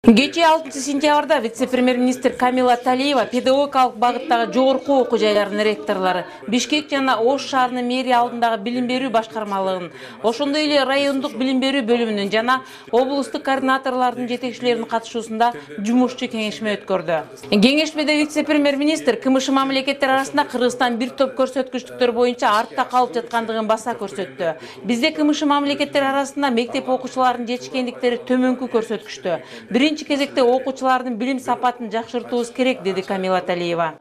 Кечээ 6-сентябрда вице-премьер-министр Камила Талиева педагогикалык багыттагы жогорку окуу жайларынын ректорлору, Бишкек жана Ош шаарынын мэрия алдындагы билим берүү башкармалыгынын, ошондой эле райондук билим берүү бөлүмүнүн жана облустук координаторлордун жетекчилеринин катышуусунда жумушчу кеңешме өткөрдү. Кеңешмеде вице-премьер-министр КМШ мамлекеттер арасында Кыргызстан бир топ көрсөткүчтөр боюнча артта калып жаткандыгын баса көрсөттү. Бизде КМШ мамлекеттер арасында мектеп окуучуларынын жетишкендиктери төмөнкү көрсөткүчтө. Биринчи кезекте окуучулардын билим сапатын жакшыртуубуз керек, деди Камила Талиева.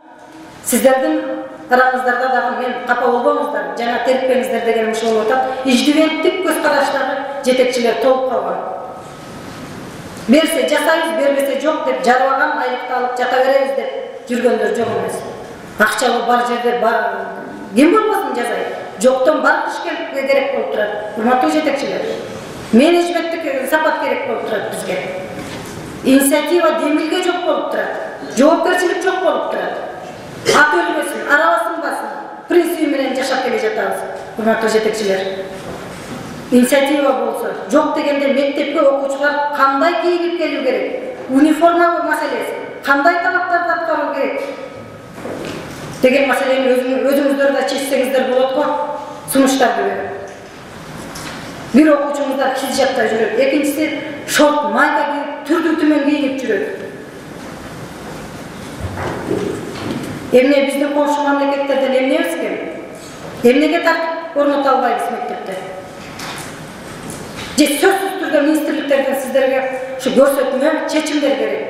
Сиздердин араңыздарда дагы мен капа болбоңуздар, жана терпеңиздер деген ушул атат. Иждивенттик көз караштагы жетекчилер толуп калган. Берсе жасайбыз, бербесе жок деп жарбаган айлыкты алып жата беребиз деп жүргөндөр жок эмес. Акчалы бар жерде бар ким болбосун жасайт. Жоктон бар ишке керек болуп турат. Урматтуу жетекчилер. Менеджменттик сапат керек болуп турат бизге. Инициатива демилге жок болуп турат. Жоопкерчилик жок болуп турат. Ат өлбөсүн, арабасын басын. Принциби менен жашап келе жатабыз. Урматтуу жетекчилер. Инициатива болсо, жок дегенде мектепке окуучулар кандай кийинип келүү керек? Униформа маселеси, кандай талаптарды аткаруу керек? Деген маселени өзүңүздөр да чечсеңиздер болот го. Сунуштарды берип. Bir okuyucumuzlar hicapta жүрөт, экинчиси шорт майка кийип, түрдүү түмөн кийинип жүрөт. Эмне биздин коңшу мамлекеттерден эмнебиз экен? Эмнеге тартип орното албайбыз мектепте? Же сөзсүз түрдө министрликтерден сиздерге ушу көрсөтмө, чечимдер керекпи?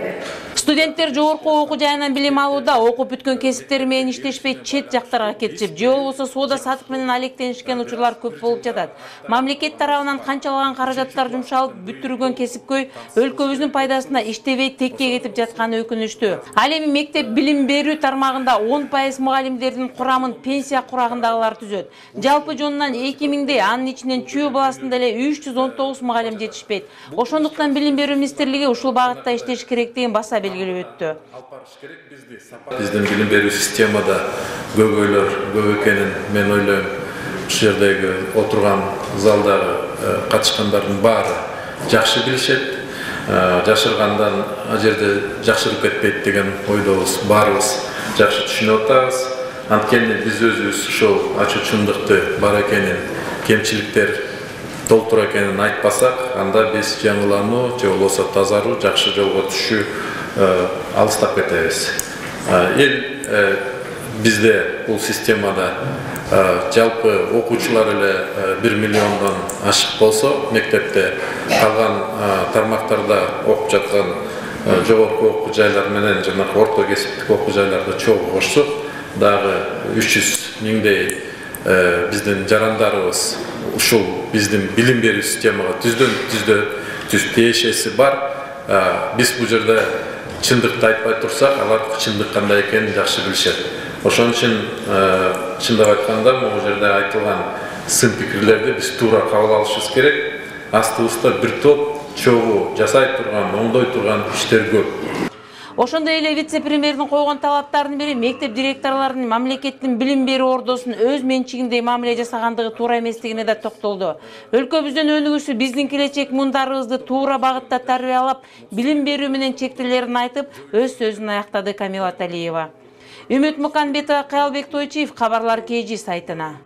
Студенттер жогорку окуу жайынан билим алууда окуп бүткөн кесиптери менен иштешпей чет жактарга кетишип, же болбосо соода сатык менен алектенишкен учурлар көп болуп жатат. Мамлекет тарабынан канчалаган каражаттар жумшалып, бүттүрүлгөн кесипкөй өлкөбүздүн пайдасына иштебей текке кетип жатканы өкүнүчтүү. Ал эми мектеп билим берүү тармагында 10% мугалимдердин курамын пенсия курагындагылар түзөт. Жалпы жонунан 2000 анын ичинен чүү баласында эле 319 мугалим жетишпейт. Ошондуктан билим берүү министрлиги ушул багытта иштеш керектигин баса белгилеп өттү. Биздин билим берүү системада көйгөйлөр көп экенин мен ойлойм. Ушул жердеги отурган залдагы катышкандардын баары жакшы билишет. Жашыргандан ал жерде жакшырып кетпейт деген ойдобуз, баарыбыз жакшы түшүнүп атабыз. Анткени биз өзүбүз ушул ачуу чындыкты бар экенин, кемчиликтер толтур экенин айтпасак, анда биз жаңылануу же болбосо тазаруу, жакшы жолго түшүү алыстап кетебиз. Эл бизде бул системада жалпы окуучулар эле 1 миллиондон ашык болсо, мектепте калган тармактарда окуп жаткан жогорку окуу жайлар менен жана орто кесиптик окуу жайларды чогуу кошсок, дагы 300 миңдей биздин жарандарыбыз ушул биздин билим берүү системага түздөн тиешеси бар. Биз бул жерде чындыкты айтпай турсак, алар чындык кандай экенин жакшы билишет. Ошон үчүн чындап айтканда, могу жерде айтылган сын пикирлерди биз туура кабыл алышыбыз керек. Астыбызда бир топ чогуу жасай турган, оңдой турган иштер көп. Ошондой эле вице-премьердин койгон талаптарынын бири мектеп директорлорунун мамлекеттин билим берүү ордосун өз менчигиндей мамиле жасагандыгы туура эместигине да токтолду. Өлкөбүздүн өнүгүүсү биздин келечек мундарыбызды туура багытта тарбиялап, билим берүү менен чектелерин айтып, өз сөзүн аяктады Камила Талиева. Үмүт Муканбетова, Каалбек Тойчиев, Кабарлар KG сайтына.